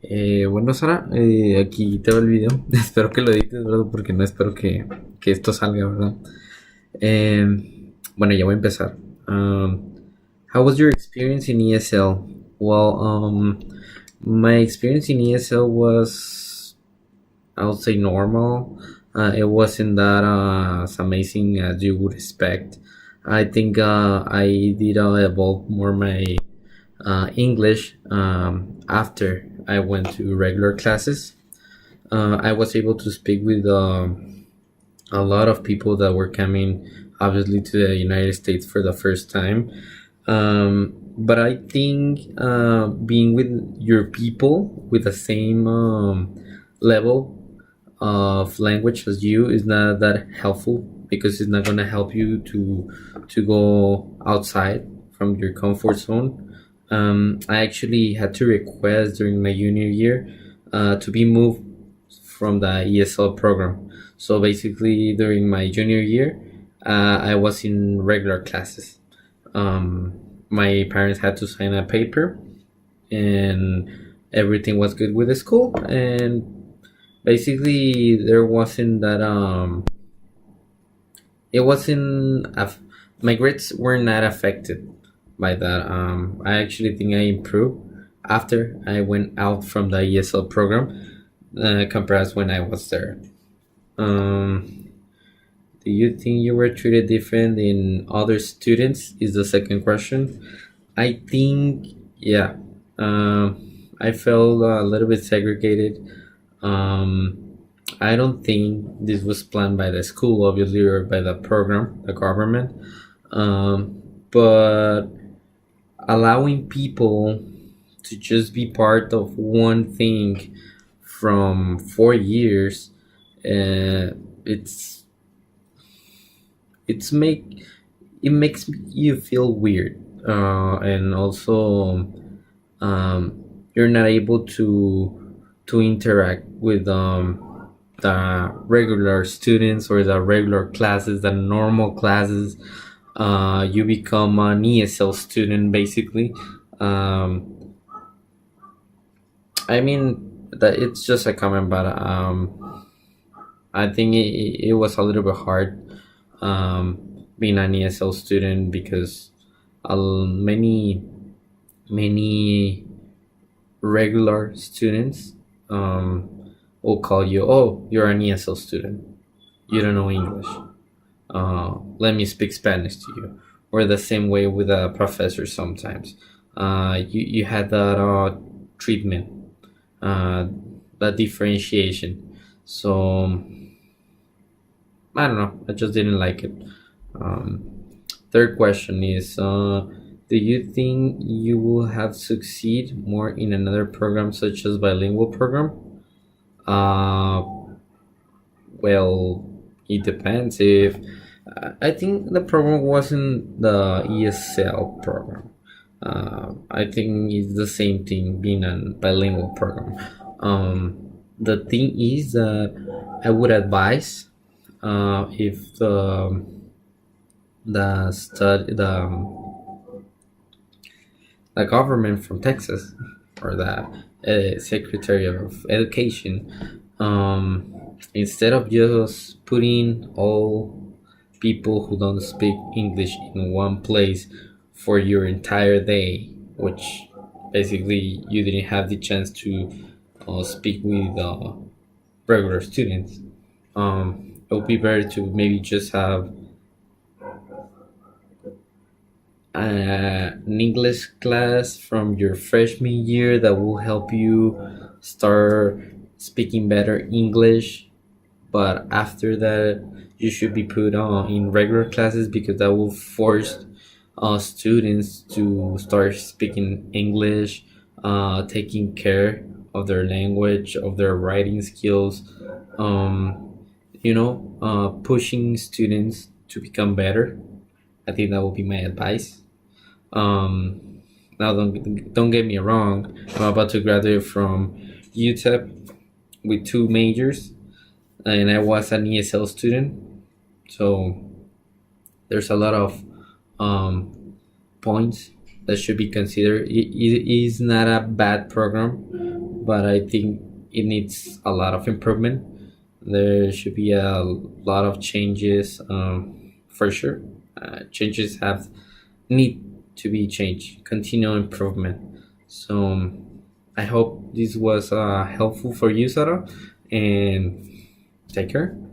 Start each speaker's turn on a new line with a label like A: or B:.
A: Bueno, Sara, aquí te va el video. Espero que lo edites, ¿verdad? Porque no espero que esto salga, ¿verdad? Bueno, ya voy a empezar. How was your experience in ESL? Well, my experience in ESL was, I would say, normal. It wasn't that as amazing as you would expect. I think I did evolve more my English after I went to regular classes. I was able to speak with a lot of people that were coming, obviously, to the United States for the first time. But I think being with your people with the same level of language as you is not that helpful because it's not going to help you to go outside from your comfort zone. I actually had to request during my junior year to be moved from the ESL program. So basically, during my junior year, I was in regular classes. My parents had to sign a paper, and everything was good with the school. And basically, there wasn't that it wasn't my grades were not affected by that. I actually think I improved after I went out from the ESL program compared when I was there. Um, do you think you were treated different in other students? Is the second question. I think, yeah. I felt a little bit segregated. Um, I don't think this was planned by the school, obviously, or by the program, the government. But allowing people to just be part of one thing from 4 years, uh, it's it's make it makes you feel weird, and also you're not able to interact with the regular students or the regular classes, the normal classes. You become an ESL student basically. um, I mean that it's just a comment, but I think it was a little bit hard being an ESL student because many many regular students will call you, oh, you're an ESL student, you don't know English, let me speak Spanish to you. Or the same way with a professor sometimes. You had that treatment, uh, that differentiation. So I don't know. I just didn't like it. Third question is, do you think you will have succeed more in another program such as bilingual program? Uh, well, it depends. If I think the program wasn't the ESL program. I think it's the same thing being a bilingual program. The thing is that I would advise, if the government from Texas, or the Secretary of Education, instead of just putting all people who don't speak English in one place for your entire day, which basically you didn't have the chance to speak with regular students. It would be better to maybe just have an English class from your freshman year that will help you start speaking better English. But after that, you should be put on in regular classes because that will force students to start speaking English, taking care of their language, of their writing skills, pushing students to become better. I think that will be my advice. Now, don't get me wrong. I'm about to graduate from UTEP with two majors, and I was an ESL student. So there's a lot of points that should be considered. It is not a bad program, but I think it needs a lot of improvement. There should be a lot of changes, for sure. Changes have need to be changed, continual improvement. So I hope this was helpful for you, Sarah, and take care.